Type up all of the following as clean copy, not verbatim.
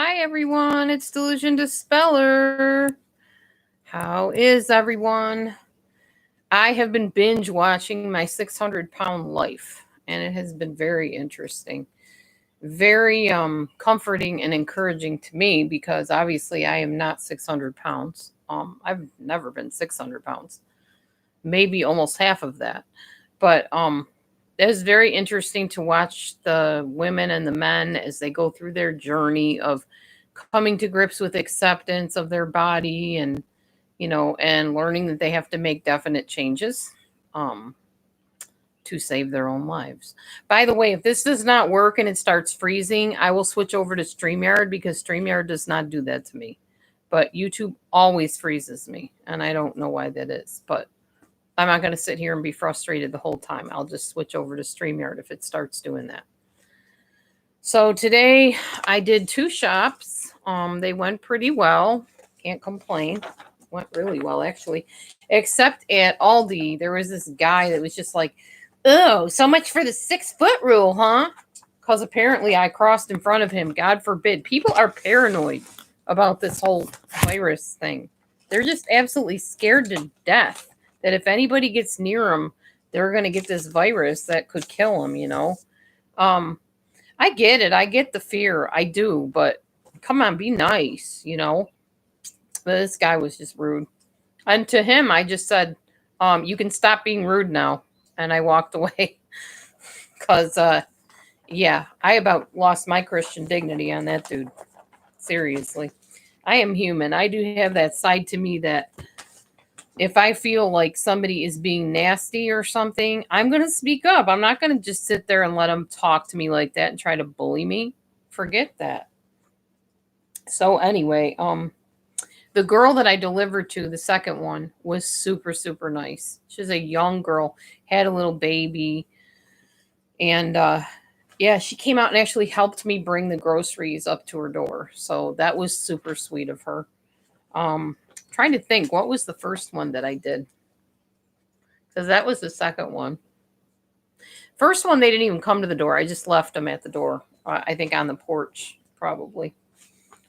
Hi everyone, it's Delusion Dispeller. How is everyone? I have been binge watching my 600-pound life, and it has been very interesting. Very comforting and encouraging to me because obviously I am not 600 pounds. I've never been 600 pounds, maybe almost half of that. But it is very interesting to watch the women and the men as they go through their journey of coming to grips with acceptance of their body and and learning that they have to make definite changes um to save their own lives. By the way, if this does not work and it starts freezing, I will switch over to StreamYard because StreamYard does not do that to me. But YouTube always freezes me, and I don't know why that is. But I'm not going to sit here and be frustrated the whole time. I'll just switch over to StreamYard if it starts doing that. So today I did two shops. They went pretty well. Can't complain. Went really well actually. Except at Aldi, there was this guy that was just like, "Oh, so much for the 6 foot rule, huh?" Because apparently I crossed in front of him. God forbid. People are paranoid about this whole virus thing. They're just absolutely scared to death that if anybody gets near them, they're going to get this virus that could kill them. Um, I get it. I get the fear. I do. But come on, be nice. But this guy was just rude. And to him, I just said, you can stop being rude now. And I walked away because, yeah, I about lost my Christian dignity on that dude. Seriously. I am human. I do have that side to me that if I feel like somebody is being nasty or something, I'm going to speak up. I'm not going to just sit there and let them talk to me like that and try to bully me. Forget that. So anyway, the girl that I delivered to, the second one, was super super nice. She's a young girl, had a little baby, and yeah, she came out and actually helped me bring the groceries up to her door. So that was super sweet of her. Trying to think, what was the first one that I did? Because that was the second one. First one, they didn't even come to the door. I just left them at the door. I think on the porch, probably.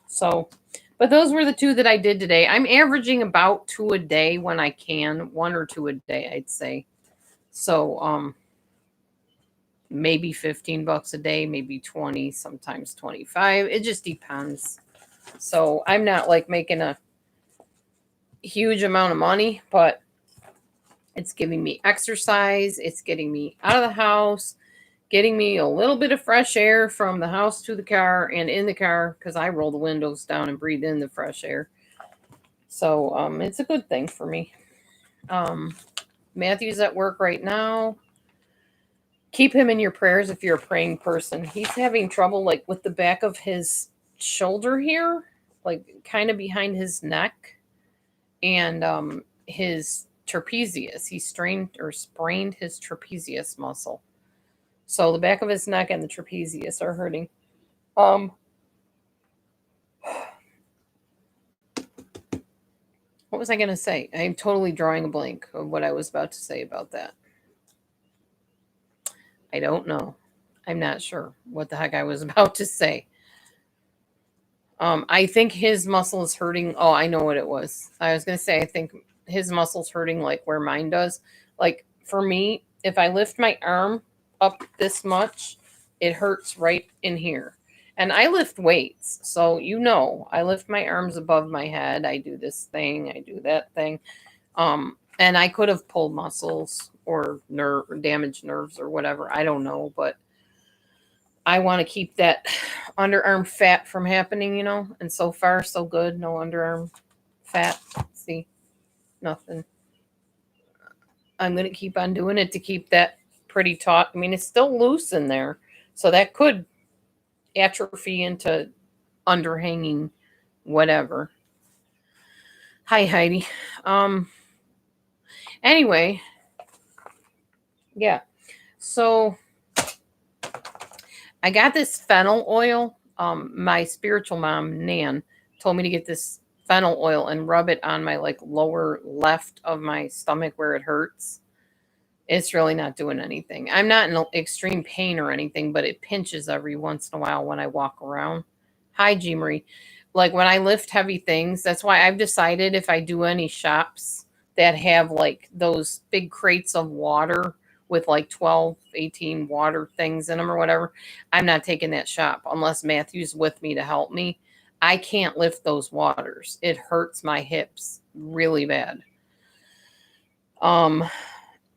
So, but those were the two that I did today. I'm averaging about two a day when I can, one or two a day, I'd say. So, maybe $15 a day, maybe 20, sometimes 25. It just depends. So, I'm not like making a huge amount of money, but it's giving me exercise, it's getting me out of the house, getting me a little bit of fresh air from the house to the car and in the car because I roll the windows down and breathe in the fresh air. So it's a good thing for me. Um, Matthew's at work right now. Keep him in your prayers if you're a praying person. He's having trouble like with the back of his shoulder here, like kind of behind his neck, and his trapezius. He strained or sprained his trapezius muscle. So the back of his neck and the trapezius are hurting. Um, what was I going to say? I'm totally drawing a blank of what I was about to say about that. I don't know. I'm not sure what the heck I was about to say. I think his muscle is hurting. Oh, I know what it was. I was going to say, I think his muscle's hurting like where mine does. Like for me, if I lift my arm up this much, it hurts right in here. And I lift weights. So, I lift my arms above my head. I do this thing, I do that thing. And I could have pulled muscles or nerve or damaged nerves or whatever. I don't know, but I want to keep that underarm fat from happening. And so far, so good. No underarm fat. See, nothing. I'm going to keep on doing it to keep that pretty taut. I mean, it's still loose in there. So that could atrophy into underhanging whatever. Hi, Heidi. Um, anyway, yeah. So I got this fennel oil. My spiritual mom, Nan, told me to get this fennel oil and rub it on my like lower left of my stomach where it hurts. It's really not doing anything. I'm not in extreme pain or anything, but it pinches every once in a while when I walk around. Hi, G Marie. Like when I lift heavy things, that's why I've decided if I do any shops that have like those big crates of water with like 12, 18 water things in them or whatever, I'm not taking that shop unless Matthew's with me to help me. I can't lift those waters. It hurts my hips really bad. Um,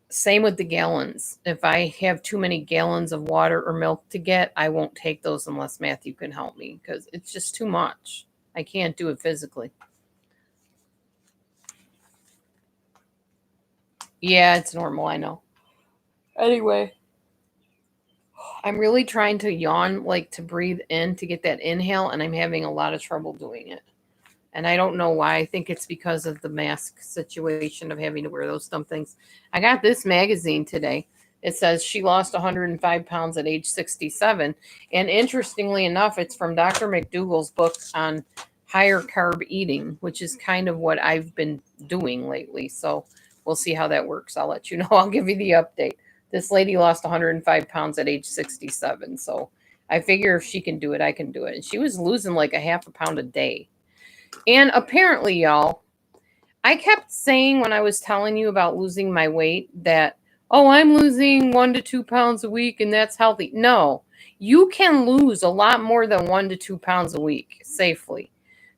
Same with the gallons. If I have too many gallons of water or milk to get, I won't take those unless Matthew can help me because it's just too much. I can't do it physically. Yeah, it's normal. I know. Anyway, I'm really trying to yawn, like to breathe in to get that inhale, and I'm having a lot of trouble doing it. And I don't know why. I think it's because of the mask situation of having to wear those dumb things. I got this magazine today. It says she lost 105 pounds at age 67. And interestingly enough, it's from Dr. McDougall's book on higher carb eating, which is kind of what I've been doing lately. So we'll see how that works. I'll let you know. I'll give you the update. This lady lost 105 pounds at age 67. So I figure if she can do it, I can do it. And she was losing like a half a pound a day. And apparently, y'all, I kept saying when I was telling you about losing my weight that, oh, I'm losing 1 to 2 pounds a week and that's healthy. No, you can lose a lot more than 1 to 2 pounds a week safely.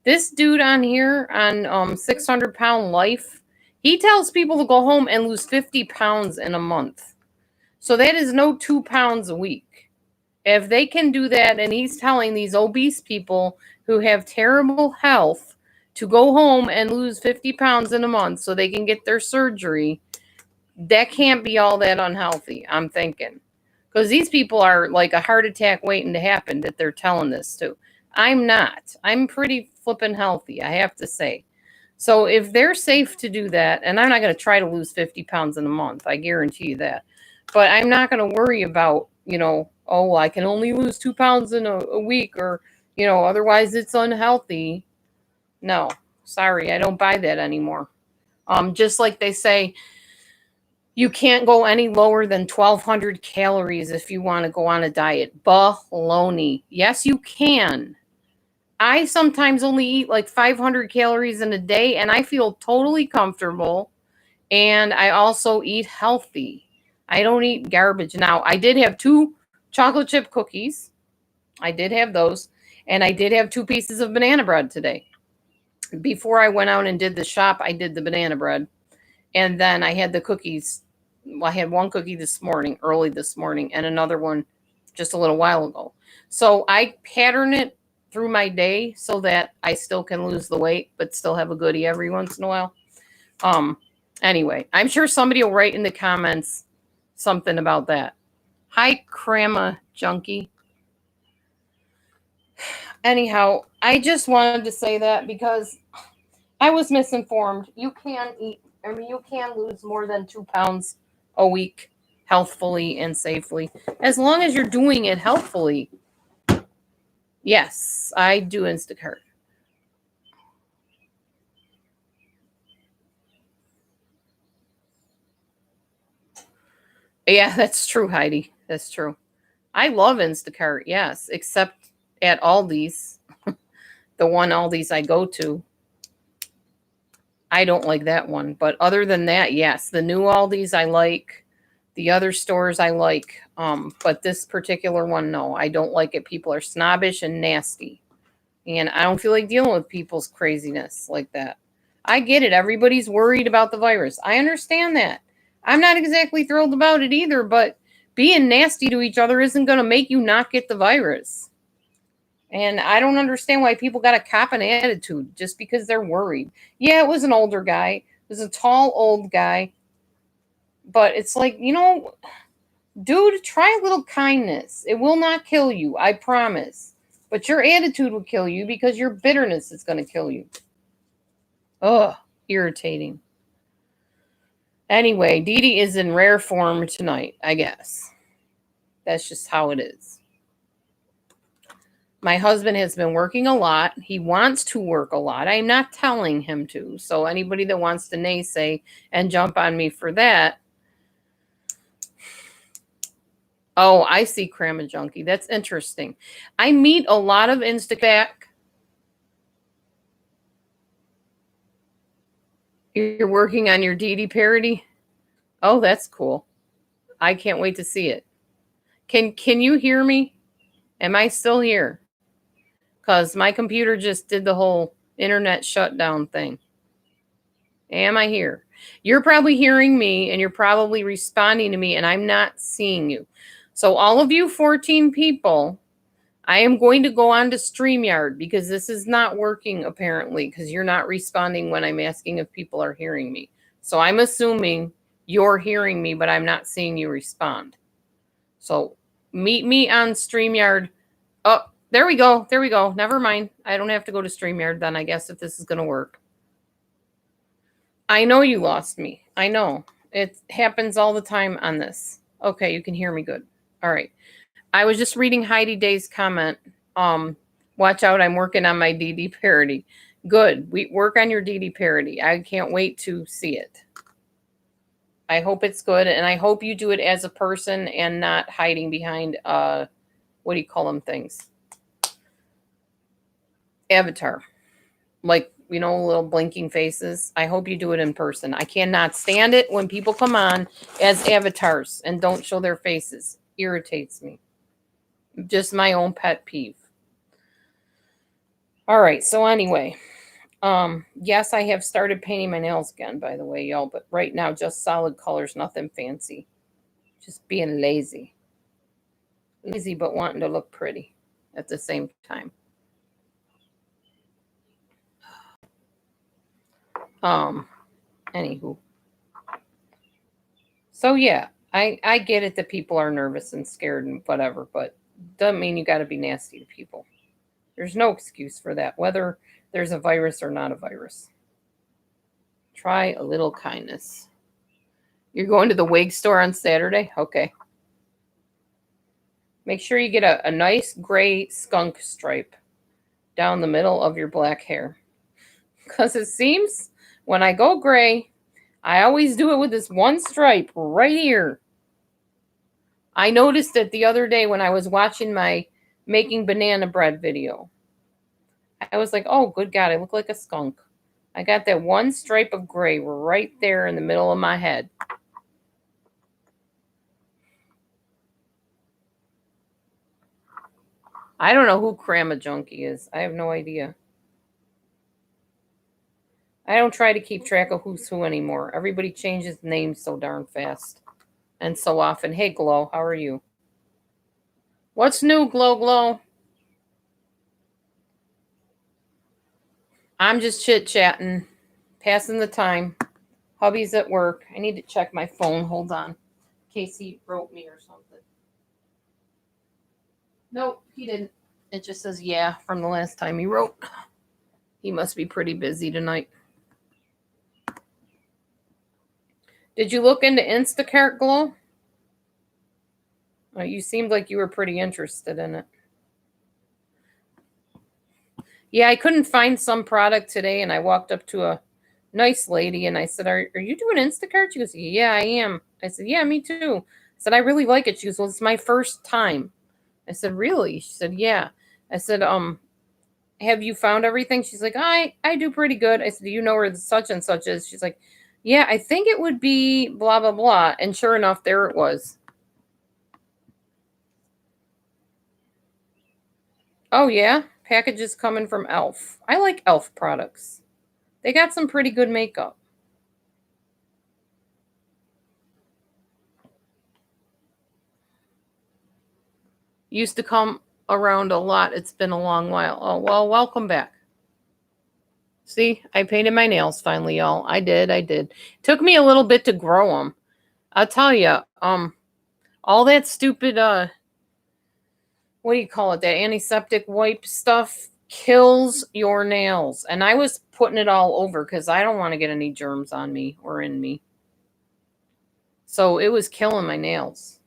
This dude on here on 600 Pound Life, he tells people to go home and lose 50 pounds in a month. So that is no 2 pounds a week. If they can do that, and he's telling these obese people who have terrible health to go home and lose 50 pounds in a month so they can get their surgery, that can't be all that unhealthy, I'm thinking. Because these people are like a heart attack waiting to happen that they're telling this to. I'm not. I'm pretty flippin' healthy, I have to say. So if they're safe to do that, and I'm not going to try to lose 50 pounds in a month, I guarantee you that. But I'm not going to worry about, oh, I can only lose 2 pounds in a week or, otherwise it's unhealthy. No, sorry, I don't buy that anymore. Just like they say, you can't go any lower than 1,200 calories if you want to go on a diet. Baloney. Yes, you can. I sometimes only eat like 500 calories in a day, and I feel totally comfortable. And I also eat healthy. I don't eat garbage. Now, I did have 2 chocolate chip cookies. I did have those. And I did have 2 pieces of banana bread today. Before I went out and did the shop, I did the banana bread. And then I had the cookies. Well, I had 1 cookie this morning, early this morning, and another one just a little while ago. So I pattern it through my day so that I still can lose the weight, but still have a goodie every once in a while. Anyway, I'm sure somebody will write in the comments something about that. Hi, Crama Junkie. Anyhow, I just wanted to say that because I was misinformed. You can you can lose more than 2 pounds a week healthfully and safely, as long as you're doing it healthfully. Yes, I do Instacart. Yeah, that's true, Heidi. That's true. I love Instacart, yes, except at Aldi's, the one Aldi's I go to. I don't like that one. But other than that, yes, the new Aldi's I like. The other stores I like. But this particular one, no, I don't like it. People are snobbish and nasty. And I don't feel like dealing with people's craziness like that. I get it. Everybody's worried about the virus. I understand that. I'm not exactly thrilled about it either, but being nasty to each other isn't going to make you not get the virus. And I don't understand why people got a cop an attitude just because they're worried. Yeah, it was an older guy. It was a tall, old guy. But it's like, dude, try a little kindness. It will not kill you, I promise. But your attitude will kill you because your bitterness is going to kill you. Ugh, irritating. Anyway, Dee Dee is in rare form tonight, I guess. That's just how it is. My husband has been working a lot. He wants to work a lot. I'm not telling him to. So anybody that wants to naysay and jump on me for that, Oh, I see Cramma Junkie. That's interesting. I meet a lot of back. You're working on your DD parody? Oh, that's cool. I can't wait to see it. Can you hear me? Am I still here? Because my computer just did the whole internet shutdown thing. Am I here? You're probably hearing me and you're probably responding to me, and I'm not seeing you. So, all of you 14 people, I am going to go on to StreamYard because this is not working apparently because you're not responding when I'm asking if people are hearing me. So, I'm assuming you're hearing me, but I'm not seeing you respond. So, meet me on StreamYard. Oh, there we go. There we go. Never mind. I don't have to go to StreamYard then, I guess, if this is going to work. I know you lost me. I know. It happens all the time on this. Okay, you can hear me good. All right. I was just reading Heidi Day's comment. Watch out, I'm working on my DD parody. Good. We work on your DD parody. I can't wait to see it. I hope it's good, and I hope you do it as a person and not hiding behind what do you call them things? Avatar. Like, you know, little blinking faces. I hope you do it in person. I cannot stand it when people come on as avatars and don't show their faces. Irritates me. Just my own pet peeve. All right, so anyway, yes, I have started painting my nails again, by the way, y'all, but right now just solid colors, nothing fancy. Just being lazy. Lazy but wanting to look pretty at the same time. Anywho. So yeah, I get it that people are nervous and scared and whatever, but doesn't mean you got to be nasty to people. There's no excuse for that, whether there's a virus or not a virus. Try a little kindness. You're going to the wig store on Saturday? Okay. Make sure you get a nice gray skunk stripe down the middle of your black hair. Because it seems when I go gray, I always do it with this one stripe right here. I noticed it the other day when I was watching my making banana bread video. I was like, oh, good God, I look like a skunk. I got that one stripe of gray right there in the middle of my head. I don't know who Cramma Junkie is. I have no idea. I don't try to keep track of who's who anymore. Everybody changes names so darn fast and so often. Hey, Glow, how are you? What's new, Glow? I'm just chit-chatting, passing the time. Hubby's at work. I need to check my phone. Hold on. In case he wrote me or something. Nope, he didn't. It just says yeah from the last time he wrote. He must be pretty busy tonight. Did you look into Instacart, Glow? You seemed like you were pretty interested in it. Yeah, I couldn't find some product today, and I walked up to a nice lady, and I said, are you doing Instacart? She goes, yeah, I am. I said, yeah, me too. I said, I really like it. She goes, well, it's my first time. I said, really? She said, yeah. I said, have you found everything? She's like, I do pretty good. I said, do you know where the such and such is? She's like, yeah, I think it would be blah, blah, blah. And sure enough, there it was. Oh, yeah? Packages coming from e.l.f. I like e.l.f. products. They got some pretty good makeup. Used to come around a lot. It's been a long while. Oh, well, welcome back. See, I painted my nails finally, y'all. I did. Took me a little bit to grow them. I'll tell you, all that stupid, what do you call it? That antiseptic wipe stuff kills your nails. And I was putting it all over because I don't want to get any germs on me or in me. So it was killing my nails.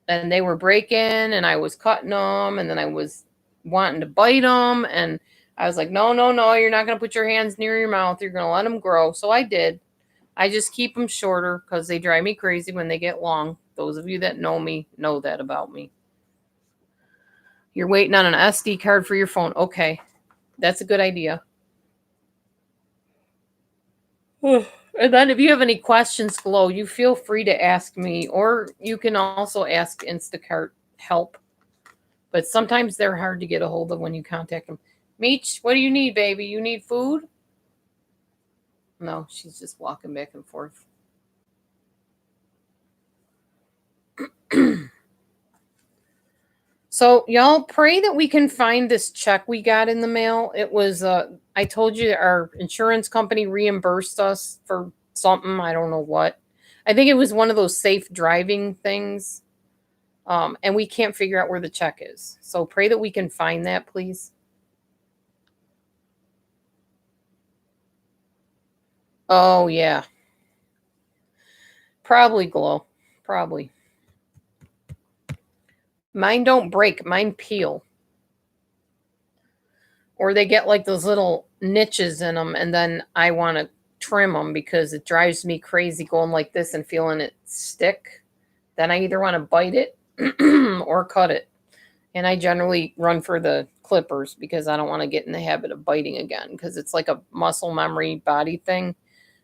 And they were breaking, and I was cutting them, and then I was wanting to bite them, and I was like, no, you're not going to put your hands near your mouth. You're going to let them grow. So I did. I just keep them shorter because they drive me crazy when they get long. Those of you that know me know that about me. You're waiting on an SD card for your phone. Okay, that's a good idea. And then if you have any questions below, you feel free to ask me, or you can also ask Instacart help. But sometimes they're hard to get a hold of when you contact them. Meech, what do you need, baby? You need food? No, she's just walking back and forth. So y'all pray that we can find this check we got in the mail. It was I told you our insurance company reimbursed us for something, I don't know what. I think it was one of those safe driving things. And we can't figure out where the check is. So pray that we can find that, please. Oh yeah. Probably Glow. Probably. Mine don't break, mine peel. Or they get like those little niches in them, and then I want to trim them because it drives me crazy going like this and feeling it stick. Then I either want to bite it or cut it. And I generally run for the clippers because I don't want to get in the habit of biting again, because it's like a muscle memory body thing.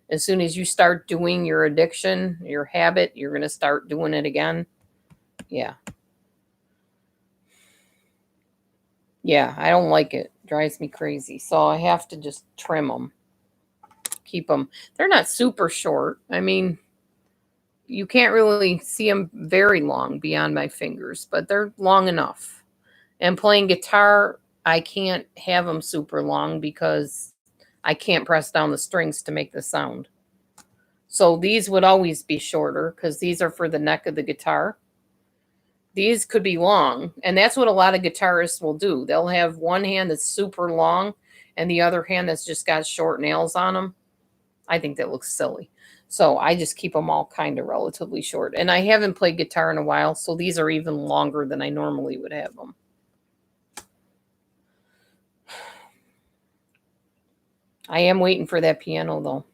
As soon as you start doing your addiction, your habit, you're going to start doing it again. Yeah. Yeah, I don't like it. Drives me crazy. So I have to just trim them. Keep them. They're not super short. I mean, you can't really see them very long beyond my fingers, but they're long enough. And playing guitar, I can't have them super long because I can't press down the strings to make the sound. So these would always be shorter because these are for the neck of the guitar. These could be long, and that's what a lot of guitarists will do. They'll have one hand that's super long and the other hand that's just got short nails on them. I think that looks silly. So I just keep them all kind of relatively short. And I haven't played guitar in a while, so these are even longer than I normally would have them. I am waiting for that piano though.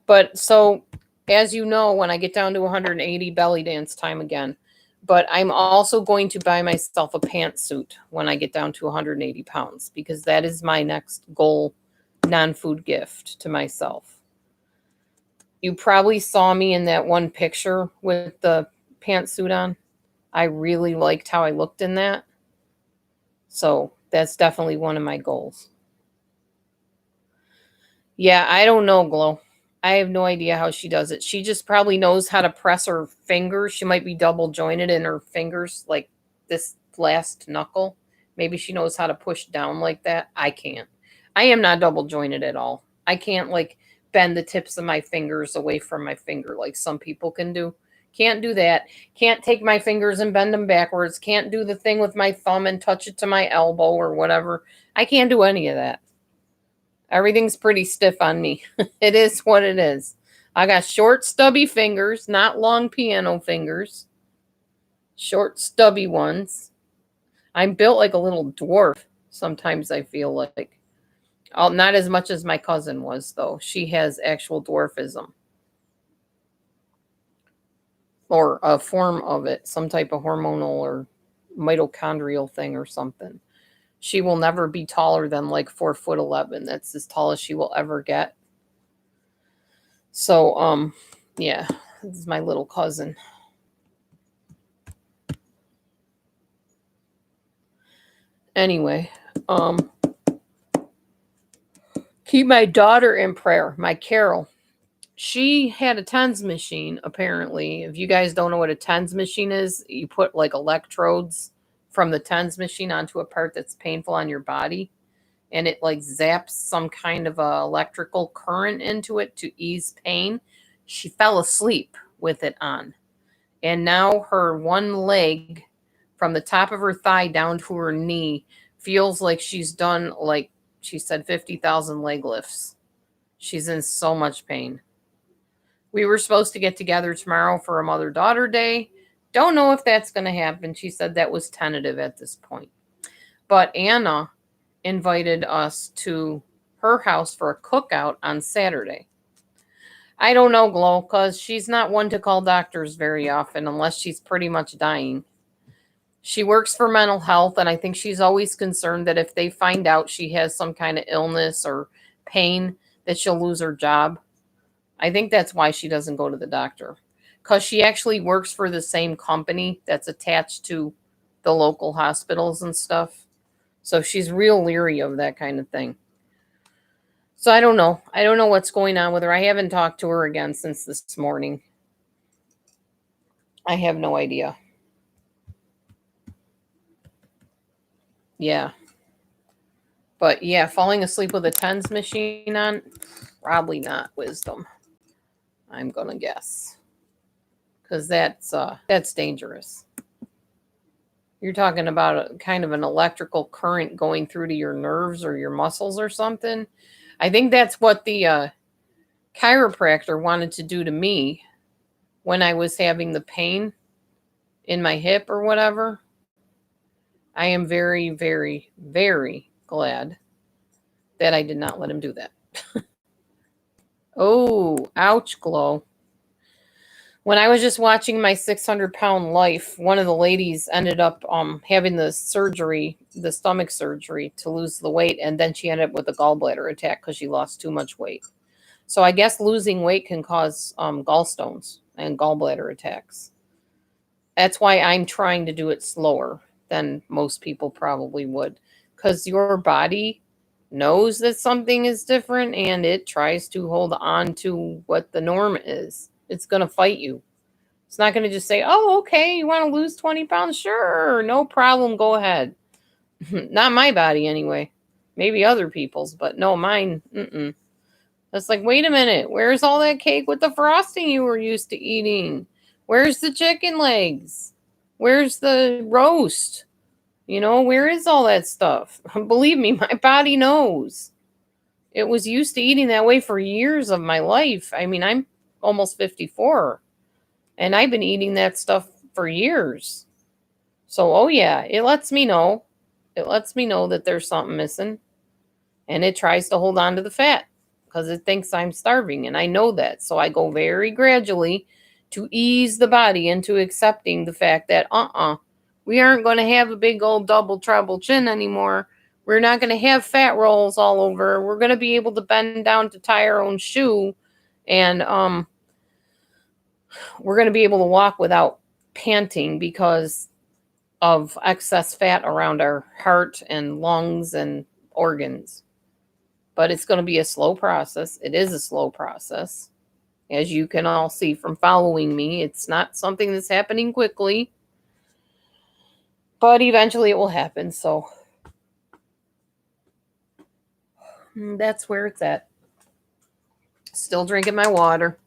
But so, as you know, when I get down to 180, belly dance time again. But I'm also going to buy myself a pantsuit when I get down to 180 pounds, because that is my next goal, non-food gift to myself. You probably saw me in that one picture with the pantsuit on. I really liked how I looked in that. So that's definitely one of my goals. Yeah, I don't know, Glow. I have no idea how she does it. She just probably knows how to press her fingers. She might be double jointed in her fingers, like this last knuckle. Maybe she knows how to push down like that. I can't. I am not double jointed at all. I can't like bend the tips of my fingers away from my finger like some people can do. Can't do that. Can't take my fingers and bend them backwards. Can't do the thing with my thumb and touch it to my elbow or whatever. I can't do any of that. Everything's pretty stiff on me. It is what it is. I got short, stubby fingers, not long piano fingers. Short, stubby ones. I'm built like a little dwarf. Sometimes I feel like. Not as much as my cousin was, though. She has actual dwarfism. Or a form of it. Some type of hormonal or mitochondrial thing or something. She will never be taller than like 4'11". That's as tall as she will ever get. So, yeah, this is my little cousin. Anyway, keep my daughter in prayer, my Carol. She had a TENS machine, apparently. If you guys don't know what a TENS machine is, you put like electrodes from the TENS machine onto a part that's painful on your body, and it like zaps some kind of a electrical current into it to ease pain. She fell asleep with it on. And now her one leg from the top of her thigh down to her knee feels like she's done, like she said, 50,000 leg lifts. She's in so much pain. We were supposed to get together tomorrow for a mother-daughter day. Don't know if that's going to happen. She said that was tentative at this point. But Anna invited us to her house for a cookout on Saturday. I don't know, Glow, because she's not one to call doctors very often unless she's pretty much dying. She works for mental health, and I think she's always concerned that if they find out she has some kind of illness or pain, that she'll lose her job. I think that's why she doesn't go to the doctor. Because she actually works for the same company that's attached to the local hospitals and stuff. So she's real leery of that kind of thing. So I don't know. I don't know what's going on with her. I haven't talked to her again since this morning. I have no idea. Yeah. But yeah, falling asleep with a TENS machine on, probably not wisdom. I'm gonna guess. Because that's dangerous. You're talking about a kind of an electrical current going through to your nerves or your muscles or something. I think that's what the chiropractor wanted to do to me when I was having the pain in my hip or whatever. I am very, very, very glad that I did not let him do that. Oh, ouch, Glow. When I was just watching my 600-pound life, one of the ladies ended up having the surgery, the stomach surgery to lose the weight, and then she ended up with a gallbladder attack because she lost too much weight. So I guess losing weight can cause gallstones and gallbladder attacks. That's why I'm trying to do it slower than most people probably would, because your body knows that something is different and it tries to hold on to what the norm is. It's going to fight you. It's not going to just say, oh, okay, you want to lose 20 pounds? Sure, no problem, go ahead. Not my body anyway. Maybe other people's, but no, mine, mm-mm. It's like, wait a minute, where's all that cake with the frosting you were used to eating? Where's the chicken legs? Where's the roast? Where is all that stuff? Believe me, my body knows. It was used to eating that way for years of my life. I mean, I'm almost 54, and I've been eating that stuff for years. So, oh yeah, it lets me know. It lets me know that there's something missing, and it tries to hold on to the fat because it thinks I'm starving, and I know that. So I go very gradually to ease the body into accepting the fact that, we aren't going to have a big old double treble chin anymore. We're not going to have fat rolls all over. We're going to be able to bend down to tie our own shoe, and we're going to be able to walk without panting because of excess fat around our heart and lungs and organs. But it's going to be a slow process. It is a slow process. As you can all see from following me, it's not something that's happening quickly. But eventually it will happen. So that's where it's at. Still drinking my water.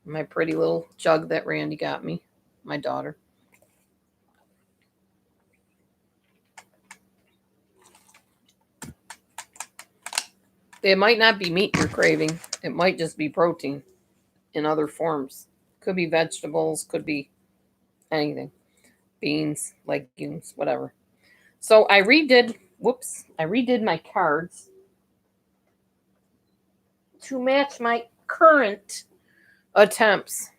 My pretty little jug that Randy got me. My daughter. It might not be meat you're craving. It might just be protein in other forms. Could be vegetables, could be anything. Beans, legumes, whatever. So I redid my cards to match my current attempts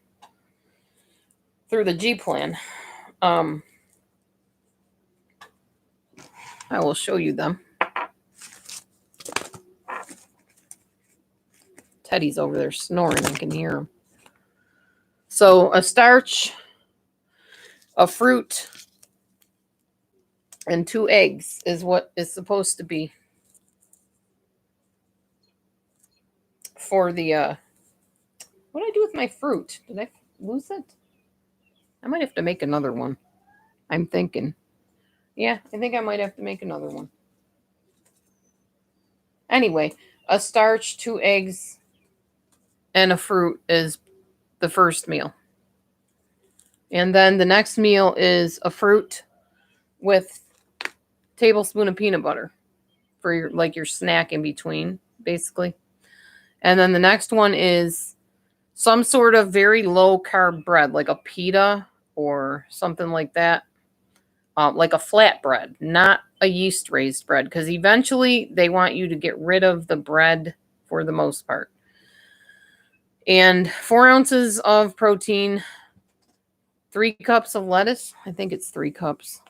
through the G plan. I will show you them. Teddy's over there snoring. I can hear him. So a starch, a fruit, and 2 eggs is what is supposed to be for the what did I do with my fruit? Did I lose it? I might have to make another one. I'm thinking. Yeah, I think I might have to make another one. Anyway, a starch, 2 eggs, and a fruit is the first meal. And then the next meal is a fruit with a tablespoon of peanut butter for your snack in between, basically. And then the next one is some sort of very low carb bread, like a pita or something like that. Like a flat bread, not a yeast raised bread, because eventually they want you to get rid of the bread for the most part. And 4 ounces of protein, 3 cups of lettuce. I think it's 3 cups.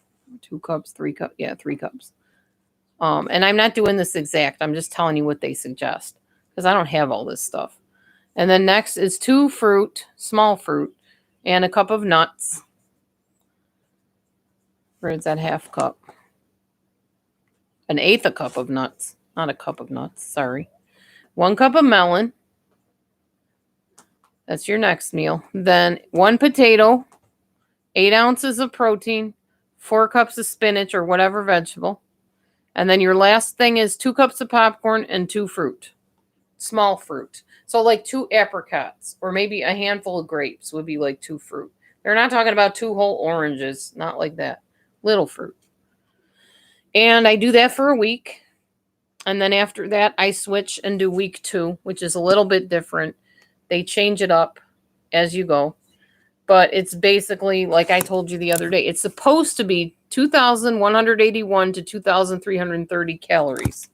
2 cups, 3 cups. Yeah, 3 cups. And I'm not doing this exact. I'm just telling you what they suggest because I don't have all this stuff. And then next is 2 fruit, small fruit, and a cup of nuts. Where's that half cup? An eighth a cup of nuts. Not a cup of nuts, sorry. 1 cup of melon. That's your next meal. Then 1 potato, 8 ounces of protein, 4 cups of spinach or whatever vegetable. And then your last thing is 2 cups of popcorn and 2 fruit. Small fruit. So like 2 apricots or maybe a handful of grapes would be like 2 fruit. They're not talking about 2 whole oranges. Not like that. Little fruit. And I do that for a week. And then after that, I switch and do week 2, which is a little bit different. They change it up as you go. But it's basically, like I told you the other day, it's supposed to be 2,181 to 2,330 calories.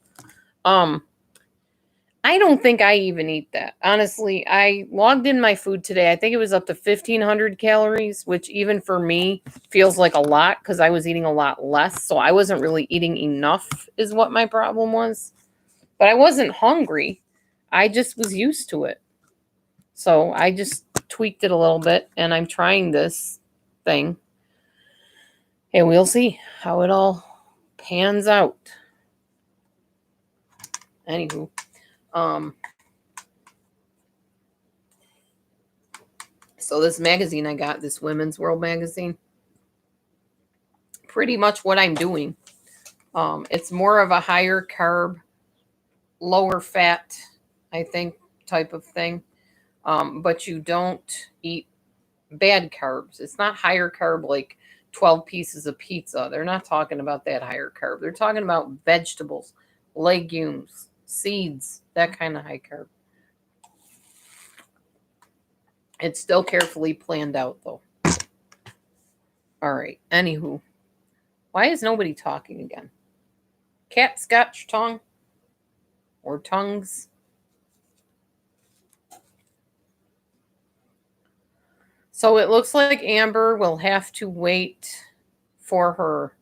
I don't think I even eat that. Honestly, I logged in my food today. I think it was up to 1,500 calories, which even for me feels like a lot because I was eating a lot less. So I wasn't really eating enough is what my problem was. But I wasn't hungry. I just was used to it. So I just tweaked it a little bit and I'm trying this thing. And we'll see how it all pans out. Anywho, so this magazine I got, this Women's World magazine, pretty much what I'm doing. It's more of a higher carb, lower fat, I think, type of thing. But you don't eat bad carbs. It's not higher carb like 12 pieces of pizza. They're not talking about that higher carb. They're talking about vegetables, legumes, seeds, that kind of high carb. It's still carefully planned out, though. All right. Anywho, why is nobody talking again? Cat scotch tongue or tongues? So it looks like Amber will have to wait for her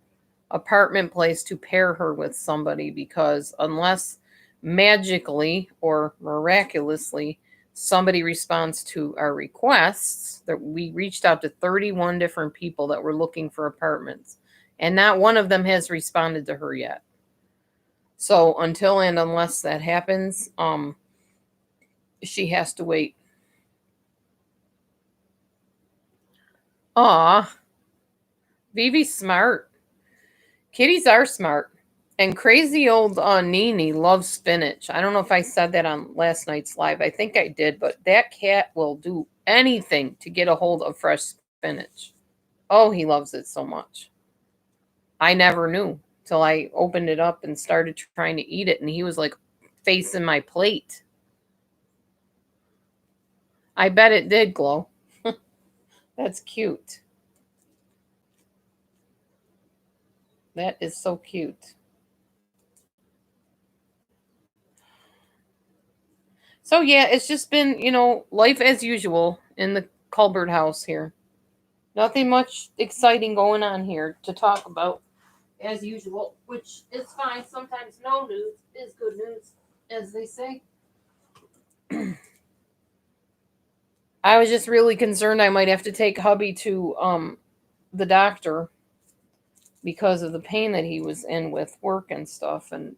apartment place to pair her with somebody because unless magically or miraculously somebody responds to our requests, that we reached out to 31 different people that were looking for apartments and not one of them has responded to her yet. So until and unless that happens, she has to wait. Aw, Vivi's smart. Kitties are smart. And crazy old Nene loves spinach. I don't know if I said that on last night's live. I think I did, but that cat will do anything to get a hold of fresh spinach. Oh, he loves it so much. I never knew till I opened it up and started trying to eat it, and he was like facing my plate. I bet it did, Glow. That's cute. That is so cute. So yeah, it's just been, life as usual in the Culbert house here. Nothing much exciting going on here to talk about as usual, which is fine. Sometimes no news is good news, as they say. I was just really concerned I might have to take hubby to the doctor because of the pain that he was in with work and stuff, and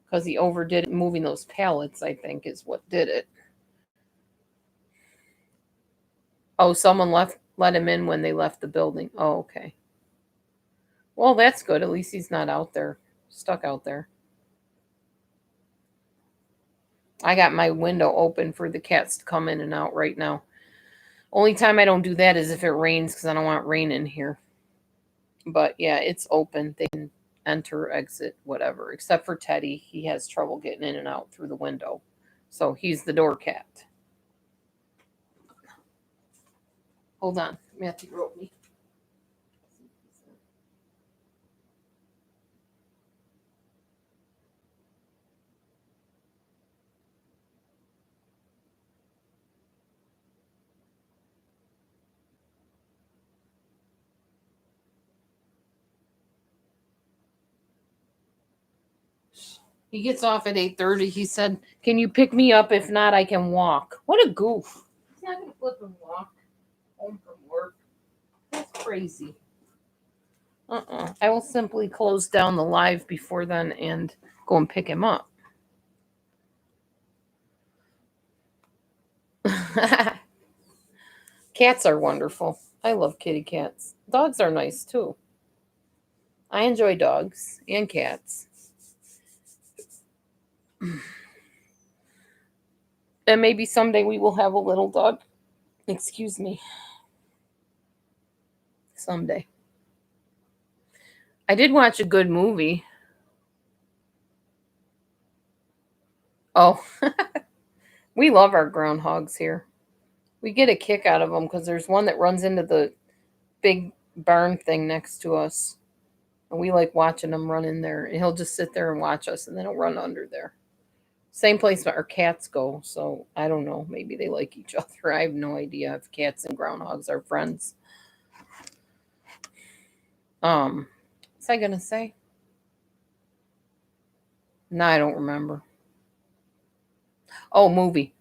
because he overdid it moving those pallets, I think is what did it. Oh, someone let him in when they left the building. Oh, okay. Well, that's good. At least he's not out there, stuck out there. I got my window open for the cats to come in and out right now. Only time I don't do that is if it rains because I don't want rain in here. But yeah, it's open. They can enter, exit, whatever. Except for Teddy. He has trouble getting in and out through the window. So he's the door cat. Hold on. Matthew wrote me. He gets off at 8:30. He said, "Can you pick me up? If not, I can walk." What a goof. He's not going to flip and walk home from work. That's crazy. I will simply close down the live before then and go and pick him up. Cats are wonderful. I love kitty cats. Dogs are nice too. I enjoy dogs and cats. And maybe someday we will have a little dog. Excuse me. Someday. I did watch a good movie. Oh, we love our groundhogs here. We get a kick out of them because there's one that runs into the big barn thing next to us. And we like watching him run in there. And he'll just sit there and watch us, and then he'll run under there. Same place that our cats go. So I don't know. Maybe they like each other. I have no idea if cats and groundhogs are friends. What's I gonna say? No, I don't remember. Oh, movie.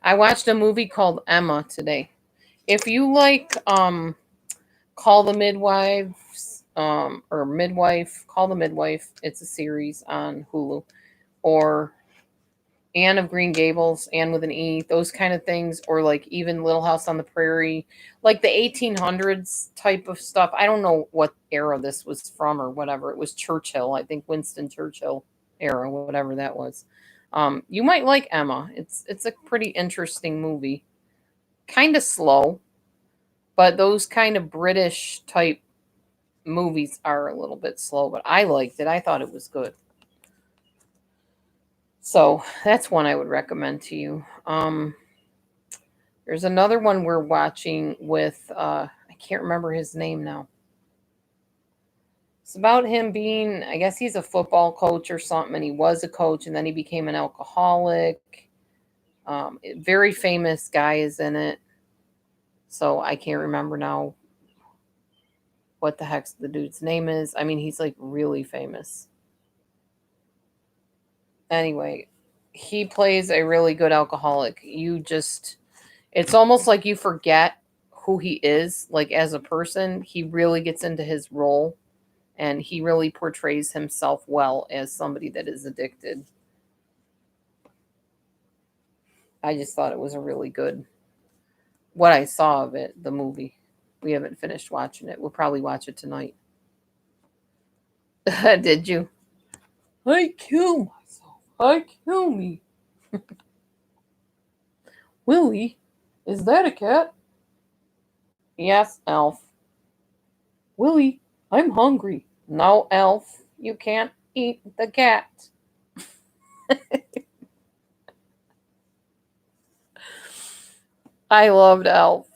I watched a movie called Emma today. If you like Call the Midwives, or Midwife, Call the Midwife, it's a series on Hulu. Or Anne of Green Gables, Anne with an E, those kind of things, or like even Little House on the Prairie, like the 1800s type of stuff. I don't know what era this was from or whatever. It was Churchill, I think Winston Churchill era, whatever that was. You might like Emma. It's a pretty interesting movie. Kind of slow, but those kind of British type movies are a little bit slow, but I liked it. I thought it was good. So that's one I would recommend to you. There's another one we're watching with, I can't remember his name now. It's about him being, I guess he's a football coach or something, and he was a coach, and then he became an alcoholic. Very famous guy is in it. So I can't remember now what the heck the dude's name is. I mean, he's like really famous. Anyway, he plays a really good alcoholic. It's almost like you forget who he is, like as a person. He really gets into his role, and he really portrays himself well as somebody that is addicted. I just thought it was a really good, what I saw of it, the movie. We haven't finished watching it. We'll probably watch it tonight. Did you? I kill myself. I kill me. Willie, is that a cat? Yes, Elf. Willie, I'm hungry. No, Elf, you can't eat the cat. I loved Elf.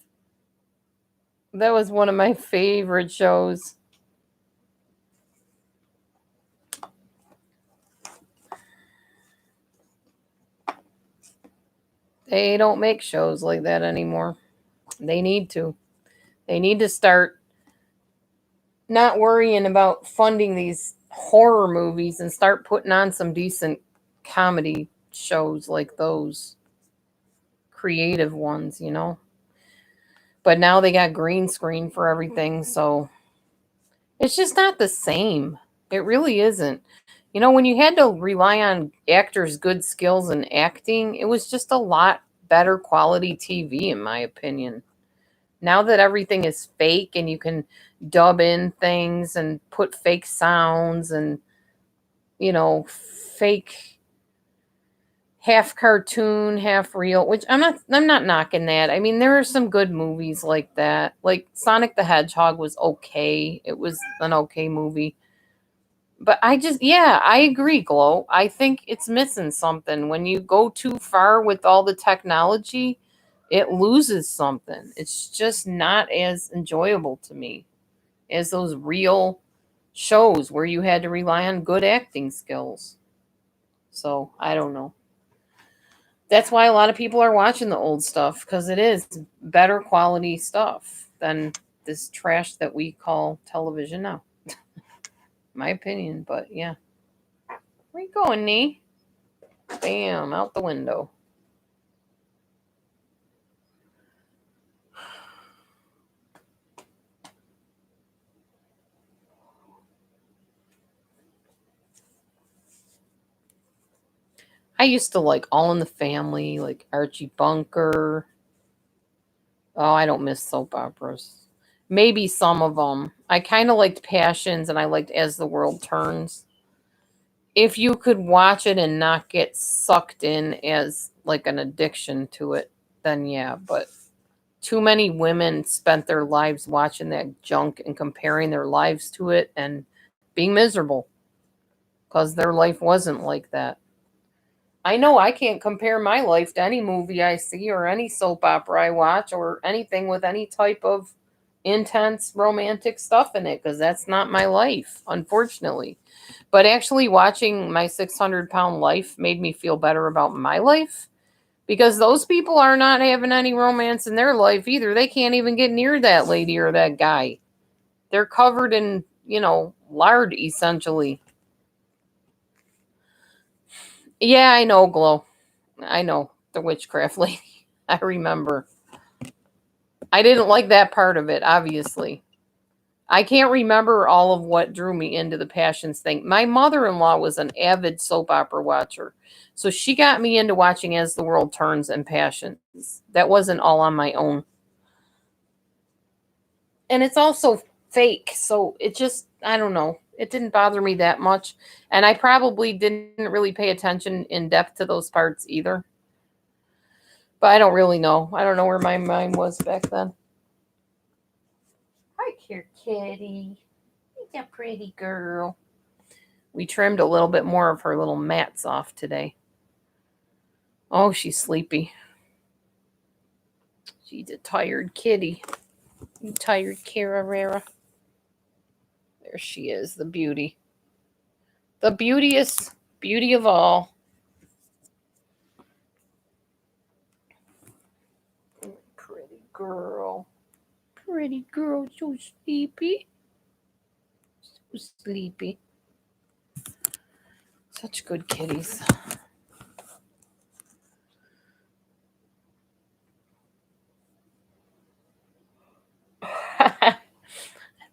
That was one of my favorite shows. They don't make shows like that anymore. They need to. They need to start not worrying about funding these horror movies and start putting on some decent comedy shows like those. Creative ones, you know? But now they got green screen for everything, so it's just not the same. It really isn't. You know, when you had to rely on actors' good skills in acting, it was just a lot better quality TV, in my opinion. Now that everything is fake and you can dub in things and put fake sounds and, fake half cartoon, half real, which I'm not knocking that. I mean, there are some good movies like that. Like Sonic the Hedgehog was okay. It was an okay movie. But I agree, Glow. I think it's missing something. When you go too far with all the technology, it loses something. It's just not as enjoyable to me as those real shows where you had to rely on good acting skills. So, I don't know. That's why a lot of people are watching the old stuff because it is better quality stuff than this trash that we call television now. My opinion, but yeah. Where you going, Nee? Bam, out the window. I used to like All in the Family, like Archie Bunker. Oh, I don't miss soap operas. Maybe some of them. I kind of liked Passions and I liked As the World Turns. If you could watch it and not get sucked in as like an addiction to it, then yeah. But too many women spent their lives watching that junk and comparing their lives to it and being miserable because their life wasn't like that. I know I can't compare my life to any movie I see or any soap opera I watch or anything with any type of intense romantic stuff in it because that's not my life, unfortunately. But actually, watching my 600-pound life made me feel better about my life because those people are not having any romance in their life either. They can't even get near that lady or that guy. They're covered in, lard essentially. Yeah, I know, Glow. I know the witchcraft lady. I remember. I didn't like that part of it, obviously. I can't remember all of what drew me into the Passions thing. My mother in law was an avid soap opera watcher. So she got me into watching As the World Turns and Passions. That wasn't all on my own. And it's also fake. So it just, I don't know. It didn't bother me that much. And I probably didn't really pay attention in depth to those parts either. But I don't really know. I don't know where my mind was back then. Hi, here, kitty. You're a pretty girl. We trimmed a little bit more of her little mats off today. Oh, she's sleepy. She's a tired kitty. You tired, Carrera. There she is, the beauty. The beauteous beauty of all. Pretty girl. Pretty girl, so sleepy. So sleepy. Such good kitties.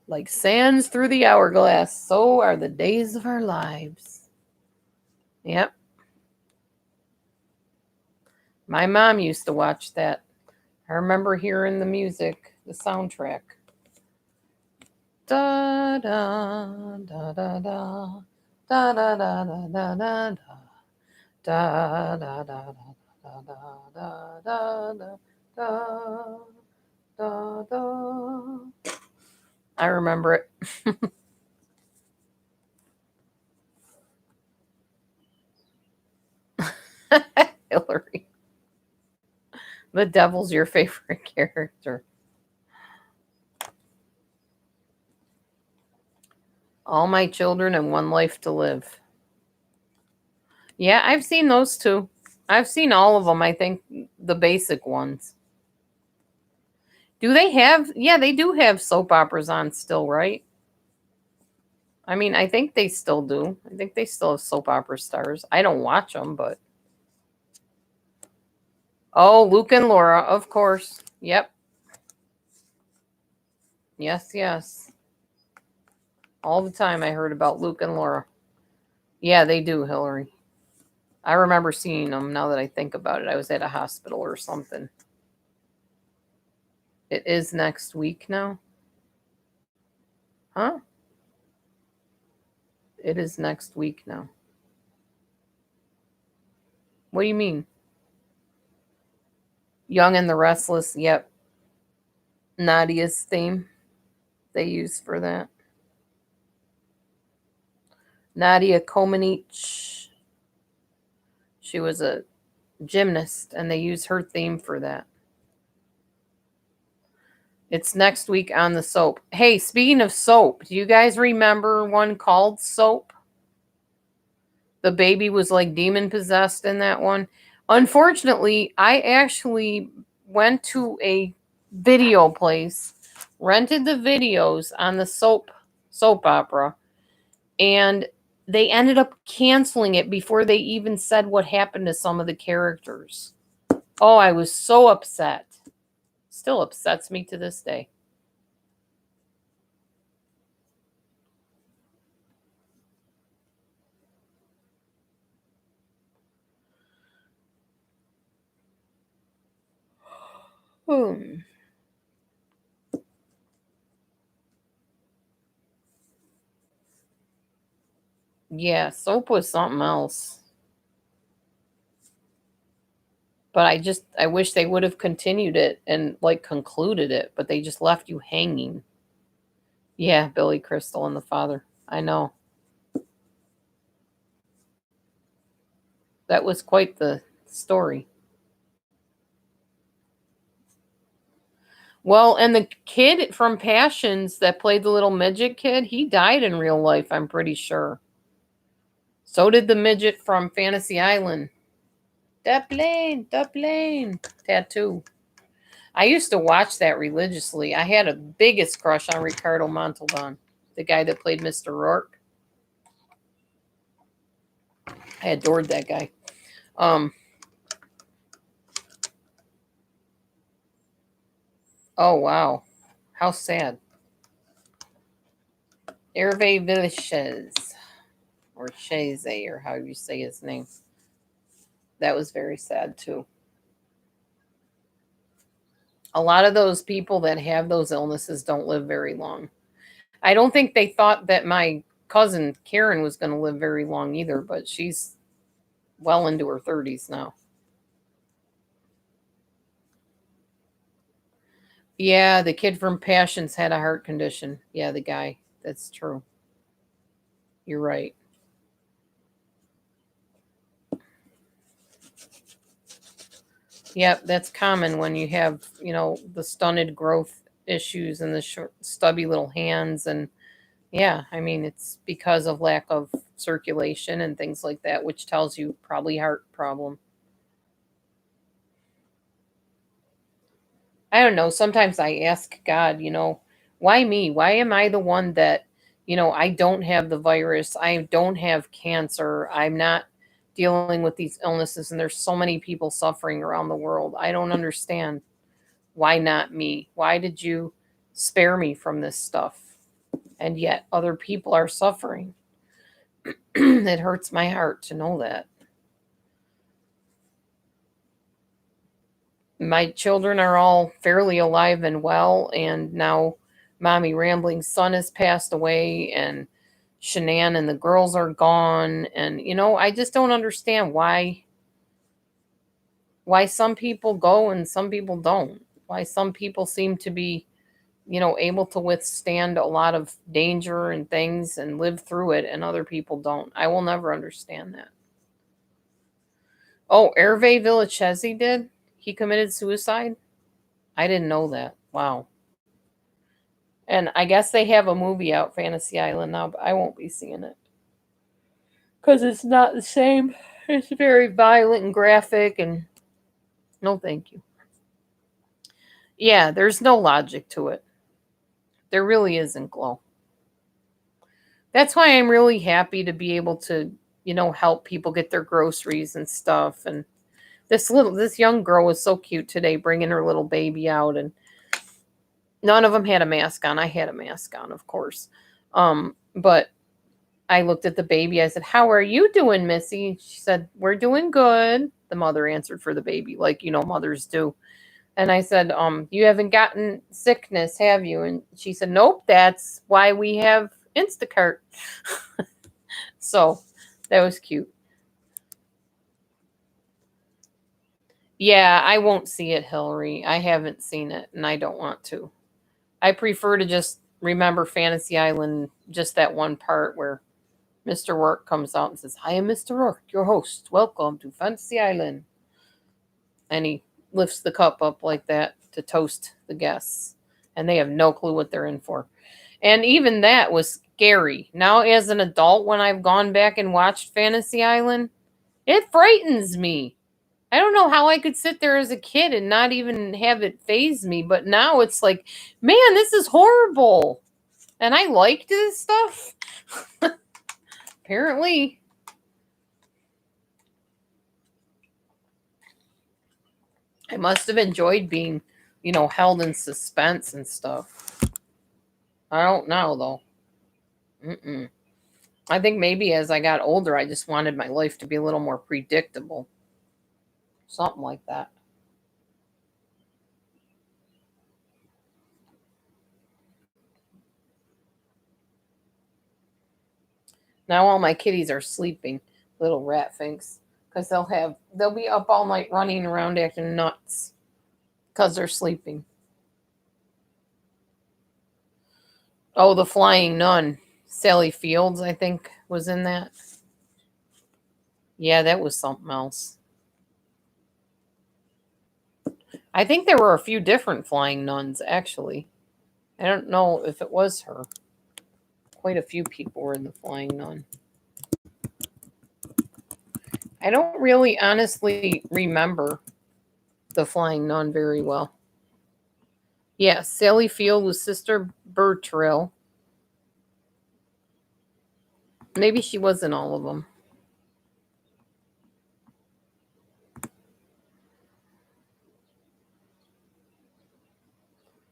Like sands through the hourglass, so are the days of our lives. Yep. My mom used to watch that. I remember hearing the music, the soundtrack. Da da da da da da da da da da da da da da da da da da da da. I remember it. Hillary. The devil's your favorite character. All my children and one life to live. Yeah, I've seen those two. I've seen all of them, I think the basic ones. Do they have, yeah, they do have soap operas on still, right? I mean, I think they still do. I think they still have soap opera stars. I don't watch them, but. Oh, Luke and Laura, of course. Yep. Yes, yes. All the time I heard about Luke and Laura. Yeah, they do, Hillary. I remember seeing them now that I think about it. I was at a hospital or something. It is next week now? Huh? It is next week now. What do you mean? Young and the Restless, yep. Nadia's theme they use for that. Nadia Comaneci. She was a gymnast, and they use her theme for that. It's next week on the soap. Hey, speaking of soap, do you guys remember one called Soap? The baby was like demon possessed in that one. Unfortunately, I actually went to a video place, rented the videos on the soap opera, and they ended up canceling it before they even said what happened to some of the characters. Oh, I was so upset. Still upsets me to this day. Hmm. Yeah, soap was something else. But I wish they would have continued it and like concluded it, but they just left you hanging. Yeah, Billy Crystal and the father. I know. That was quite the story. Well, and the kid from Passions that played the little midget kid, he died in real life, I'm pretty sure. So did the midget from Fantasy Island. The plane tattoo. I used to watch that religiously. I had a biggest crush on Ricardo Montalban, the guy that played Mr. Rourke. I adored that guy. Um, oh wow. How sad. Hervé Villachez, or Chaze, or how you say his name. That was very sad too. A lot of those people that have those illnesses don't live very long. I don't think they thought that my cousin Karen was going to live very long either, but she's well into her 30s now. Yeah, the kid from Passions had a heart condition. Yeah, the guy. That's true. You're right. Yep, that's common when you have, the stunted growth issues and the short, stubby little hands. And yeah, I mean, it's because of lack of circulation and things like that, which tells you probably heart problem. I don't know. Sometimes I ask God, why me? Why am I the one that, I don't have the virus? I don't have cancer. I'm not dealing with these illnesses. And there's so many people suffering around the world. I don't understand. Why not me? Why did you spare me from this stuff? And yet other people are suffering. It hurts my heart to know that. My children are all fairly alive and well, and now Mommy Rambling's son has passed away, and Shanann and the girls are gone. And I just don't understand why some people go and some people don't. Why some people seem to be, able to withstand a lot of danger and things and live through it, and other people don't. I will never understand that. Oh, Hervé Villachesi did? He committed suicide? I didn't know that. Wow. And I guess they have a movie out, Fantasy Island, now, but I won't be seeing it. Because it's not the same. It's very violent and graphic, and no thank you. Yeah, there's no logic to it. There really isn't, Glow. That's why I'm really happy to be able to, help people get their groceries and stuff. And this young girl was so cute today, bringing her little baby out, and none of them had a mask on. I had a mask on, of course. But I looked at the baby. I said, "How are you doing, Missy?" She said, "We're doing good." The mother answered for the baby, like mothers do. And I said, "You haven't gotten sickness, have you?" And she said, "Nope. That's why we have Instacart." So that was cute. Yeah, I won't see it, Hillary. I haven't seen it, and I don't want to. I prefer to just remember Fantasy Island, just that one part where Mr. Rourke comes out and says, "I am Mr. Rourke, your host. Welcome to Fantasy Island." And he lifts the cup up like that to toast the guests. And they have no clue what they're in for. And even that was scary. Now, as an adult, when I've gone back and watched Fantasy Island, it frightens me. I don't know how I could sit there as a kid and not even have it faze me. But now it's like, man, this is horrible. And I liked this stuff. Apparently. I must have enjoyed being, held in suspense and stuff. I don't know, though. Mm-mm. I think maybe as I got older, I just wanted my life to be a little more predictable. Something like that. Now all my kitties are sleeping, little rat finks, because they'll be up all night running around acting nuts because they're sleeping. Oh, the Flying Nun, Sally Fields, I think, was in that. Yeah, that was something else. I think there were a few different flying nuns, actually. I don't know if it was her. Quite a few people were in the Flying Nun. I don't really honestly remember the Flying Nun very well. Yeah, Sally Field was Sister Bertrill. Maybe she was in all of them.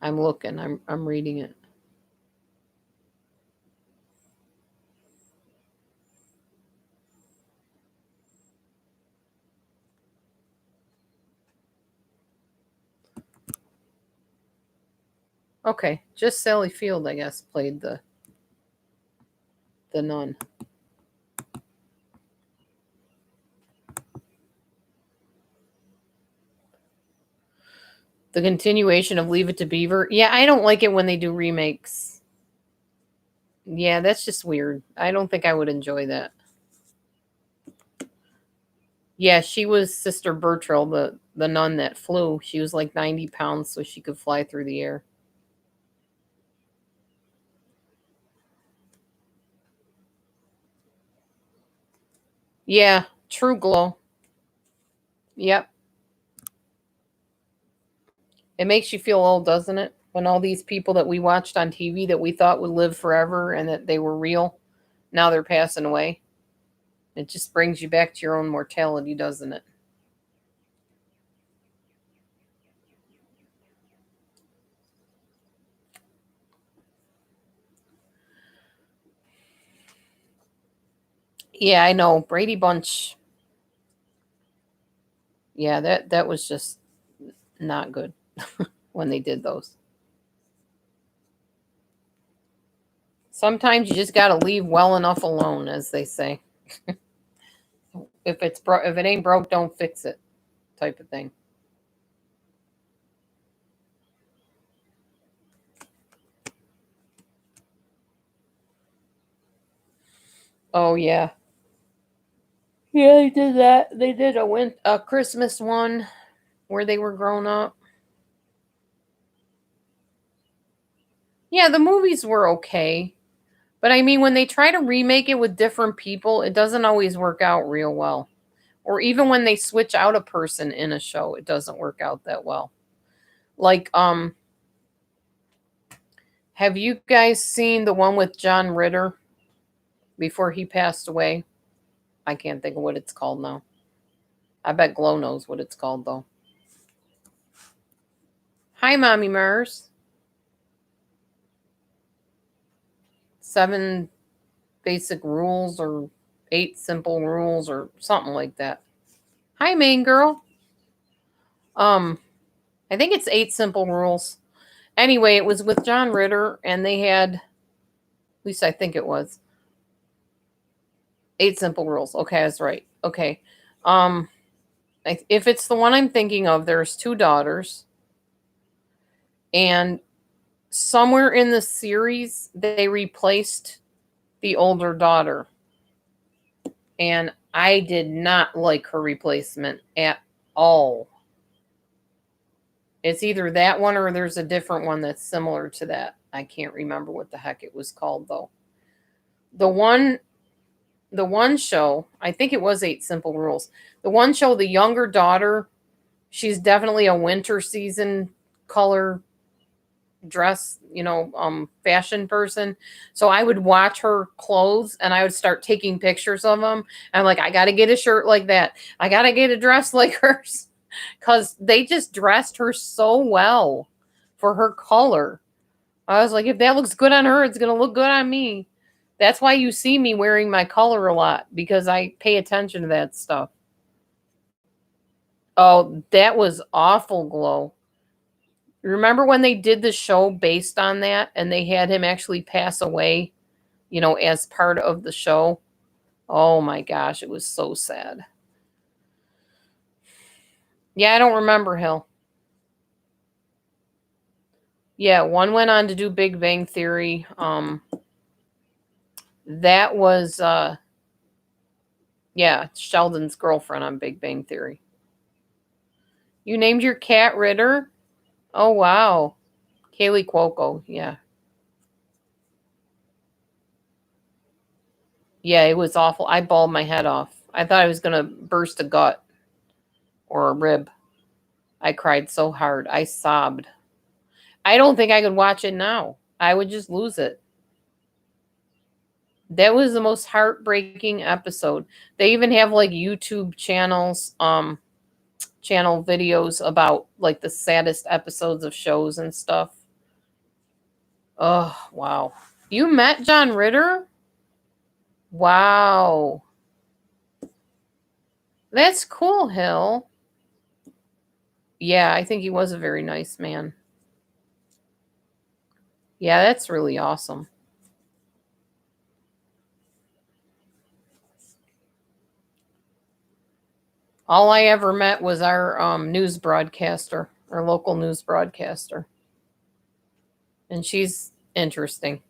I'm looking. I'm reading it. Okay, just Sally Field, I guess, played the nun. The continuation of Leave It to Beaver. Yeah, I don't like it when they do remakes. Yeah, that's just weird. I don't think I would enjoy that. Yeah, she was Sister Bertrill, the nun that flew. She was like 90 pounds, so she could fly through the air. Yeah, True Glow. Yep. It makes you feel old, doesn't it? When all these people that we watched on TV that we thought would live forever and that they were real, now they're passing away. It just brings you back to your own mortality, doesn't it? Yeah, I know. Brady Bunch. Yeah, that was just not good when they did those. Sometimes you just got to leave well enough alone, as they say. If it ain't broke, don't fix it, type of thing. Oh yeah, yeah, they did that. They did a Christmas one where they were grown up. Yeah, the movies were okay, but I mean, when they try to remake it with different people, it doesn't always work out real well. Or even when they switch out a person in a show, it doesn't work out that well. Like, have you guys seen the one with John Ritter before he passed away? I can't think of what it's called now. I bet Glow knows what it's called though. Hi, Mommy Murs. Seven basic rules or eight simple rules or something like that. Hi, main girl. Um, I think it's eight simple rules. Anyway, it was with John Ritter, and they had, at least I think it was, eight simple rules. Okay, I was right. Okay. Um, if it's the one I'm thinking of, there's two daughters, and somewhere in the series they replaced the older daughter, and I did not like her replacement at all. It's either that one or there's a different one that's similar to that. I can't remember what the heck it was called though. The one the one show, I think it was Eight Simple Rules. The one show, the younger daughter, she's definitely a winter season color dress, fashion person. So I would watch her clothes and I would start taking pictures of them. I'm like, I got to get a shirt like that. I got to get a dress like hers because they just dressed her so well for her color. I was like, if that looks good on her, it's going to look good on me. That's why you see me wearing my color a lot because I pay attention to that stuff. Oh, that was awful, Glow. Remember when they did the show based on that and they had him actually pass away, as part of the show? Oh my gosh, it was so sad. Yeah, I don't remember Hill. Yeah, one went on to do Big Bang Theory. That was yeah, Sheldon's girlfriend on Big Bang Theory. You named your cat Ritter? Oh wow. Kaylee Cuoco, yeah. Yeah, it was awful. I bawled my head off. I thought I was gonna burst a gut or a rib. I cried so hard. I sobbed. I don't think I could watch it now. I would just lose it. That was the most heartbreaking episode. They even have like YouTube channel videos about like the saddest episodes of shows and stuff. Oh, wow. You met John Ritter? Wow. That's cool, Hill. Yeah, I think he was a very nice man. Yeah, that's really awesome. All I ever met was our news broadcaster, our local news broadcaster. And she's interesting.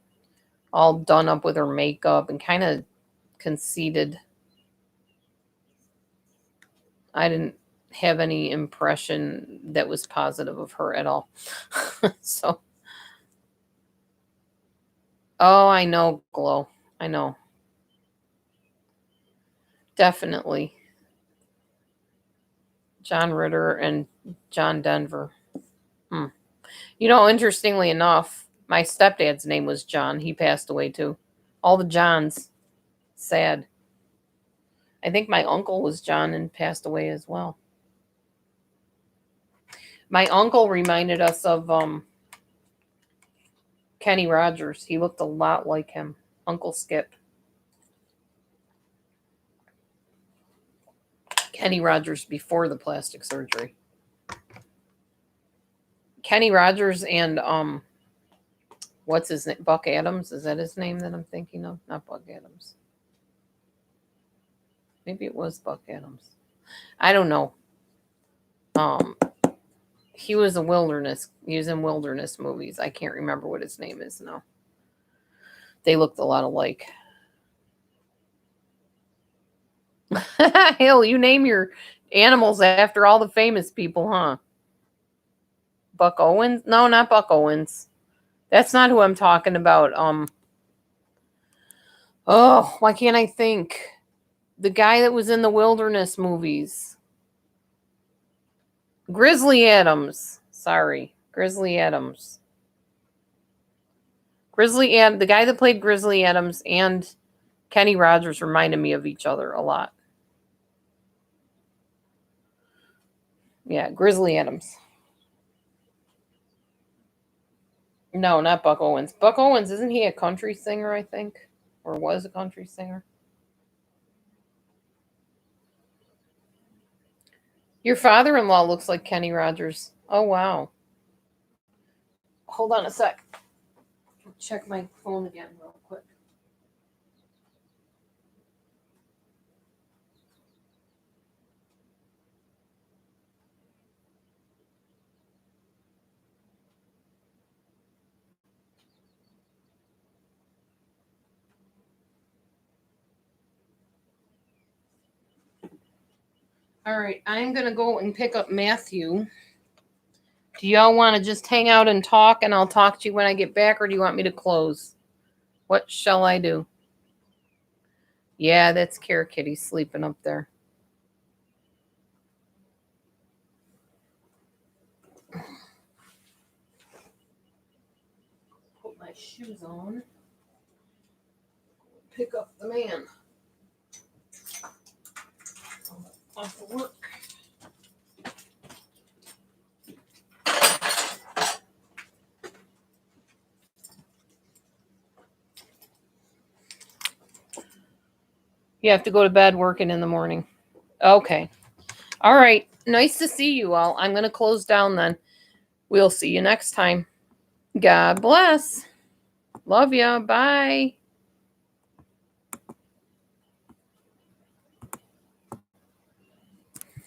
All done up with her makeup and kind of conceited. I didn't have any impression that was positive of her at all. So, oh, I know, Glow. I know. Definitely. John Ritter and John Denver. Hmm. Interestingly enough, my stepdad's name was John. He passed away too. All the Johns. Sad. I think my uncle was John and passed away as well. My uncle reminded us of Kenny Rogers. He looked a lot like him. Uncle Skip. Kenny Rogers before the plastic surgery. Kenny Rogers and what's his name? Buck Adams. Is that his name that I'm thinking of? Not Buck Adams. Maybe it was Buck Adams. I don't know. He was in wilderness movies. I can't remember what his name is now. They looked a lot alike. Hell, you name your animals after all the famous people, huh? Buck Owens? No, not Buck Owens. That's not who I'm talking about. Oh, why can't I think? The guy that was in the wilderness movies. Grizzly Adams. Sorry. Grizzly Adams. The guy that played Grizzly Adams and Kenny Rogers reminded me of each other a lot. Yeah, Grizzly Adams. No, not Buck Owens. Buck Owens, isn't he a country singer, I think? Or was a country singer? Your father-in-law looks like Kenny Rogers. Oh, wow. Hold on a sec. Check my phone again real quick. All right, I'm going to go and pick up Matthew. Do y'all want to just hang out and talk and I'll talk to you when I get back, or do you want me to close? What shall I do? Yeah, that's Care Kitty sleeping up there. my shoes on. Pick up the man. Off of work. You have to go to bed working in the morning. Okay. All right. Nice to see you all. I'm going to close down then. We'll see you next time. God bless. Love ya. Bye.